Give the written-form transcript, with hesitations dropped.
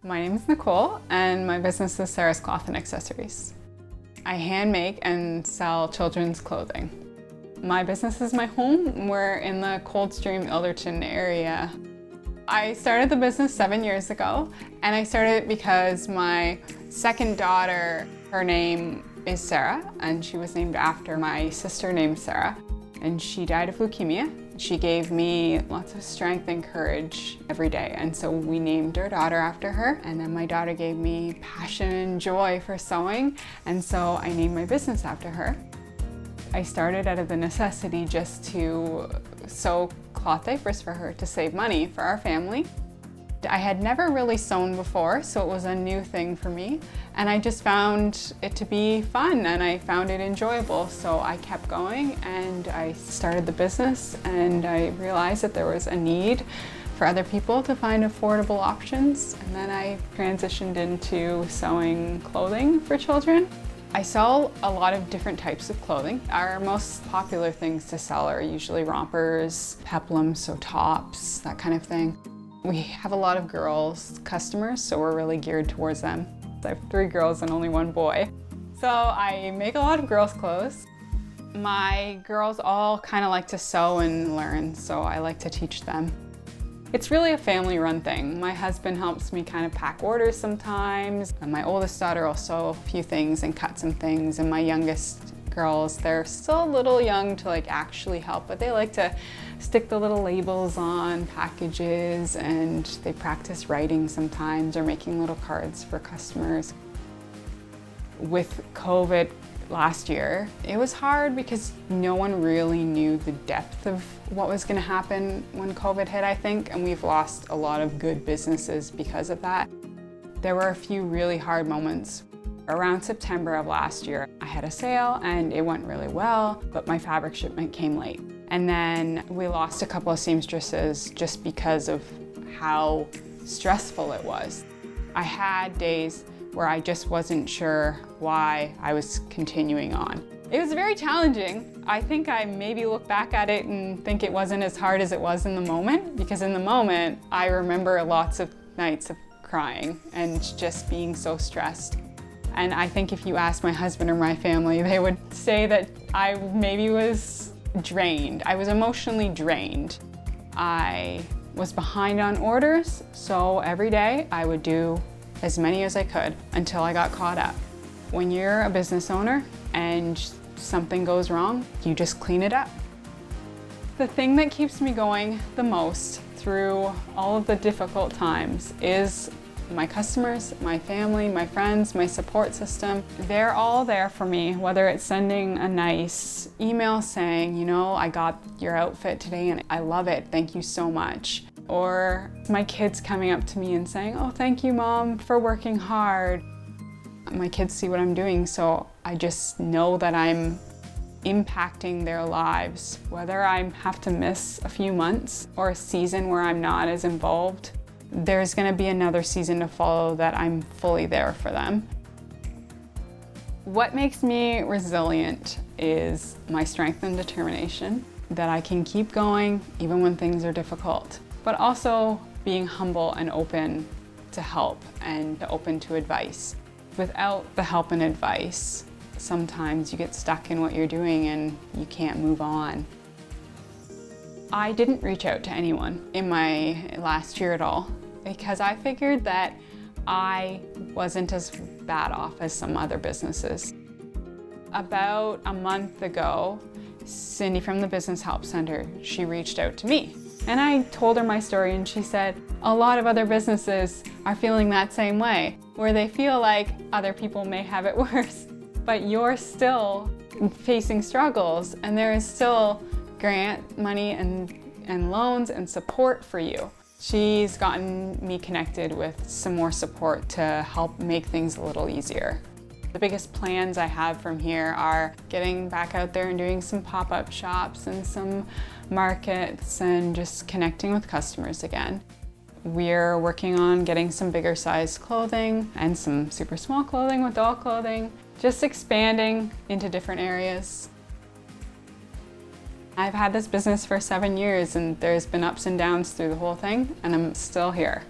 My name is Nicole and my business is Sarah's Cloth and Accessories. I hand make and sell children's clothing. My business is my home. We're in the Coldstream, Ilderton area. I started the business 7 years ago, and I started it because my second daughter, her name is Sarah, and she was named after my sister named Sarah, and she died of leukemia. She gave me lots of strength and courage every day, and so we named our daughter after her. And then my daughter gave me passion and joy for sewing, and so I named my business after her. I started out of the necessity just to sew cloth diapers for her to save money for our family. I had never really sewn before, so it was a new thing for me, and I just found it to be fun and I found it enjoyable, so I kept going and I started the business, and I realized that there was a need for other people to find affordable options, and then I transitioned into sewing clothing for children. I sell a lot of different types of clothing. Our most popular things to sell are usually rompers, peplums, so tops, that kind of thing. We have a lot of girls customers, so we're really geared towards them. I have 3 girls and only 1 boy. So I make a lot of girls' clothes. My girls all kind of like to sew and learn, so I like to teach them. It's really a family-run thing. My husband helps me kind of pack orders sometimes, and my oldest daughter will sew a few things and cut some things, and my youngest girls, they're still a little young to actually help, but they like to stick the little labels on packages, and they practice writing sometimes or making little cards for customers. With COVID last year, it was hard because no one really knew the depth of what was going to happen when COVID hit, I think, and we've lost a lot of good businesses because of that. There were a few really hard moments. Around September of last year, I had a sale and it went really well, but my fabric shipment came late. And then we lost a couple of seamstresses just because of how stressful it was. I had days where I just wasn't sure why I was continuing on. It was very challenging. I think I maybe look back at it and think it wasn't as hard as it was in the moment, because in the moment, I remember lots of nights of crying and just being so stressed. And I think if you ask my husband or my family, they would say that I maybe was drained. I was emotionally drained. I was behind on orders, so every day I would do as many as I could until I got caught up. When you're a business owner and something goes wrong, you just clean it up. The thing that keeps me going the most through all of the difficult times is my customers, my family, my friends, my support system. They're all there for me, whether it's sending a nice email saying, you know, I got your outfit today and I love it, thank you so much. Or my kids coming up to me and saying, oh, thank you, Mom, for working hard. My kids see what I'm doing, so I just know that I'm impacting their lives. Whether I have to miss a few months or a season where I'm not as involved, there's going to be another season to follow that I'm fully there for them. What makes me resilient is my strength and determination, that I can keep going even when things are difficult, but also being humble and open to help and open to advice. Without the help and advice, sometimes you get stuck in what you're doing and you can't move on. I didn't reach out to anyone in my last year at all, because I figured that I wasn't as bad off as some other businesses. About a month ago, Cindy from the Business Help Center, she reached out to me. And I told her my story, and she said, a lot of other businesses are feeling that same way, where they feel like other people may have it worse, but you're still facing struggles, and there is still grant money and loans and support for you. She's gotten me connected with some more support to help make things a little easier. The biggest plans I have from here are getting back out there and doing some pop-up shops and some markets and just connecting with customers again. We're working on getting some bigger size clothing and some super small clothing with doll clothing, just expanding into different areas. I've had this business for 7 years and there's been ups and downs through the whole thing, and I'm still here.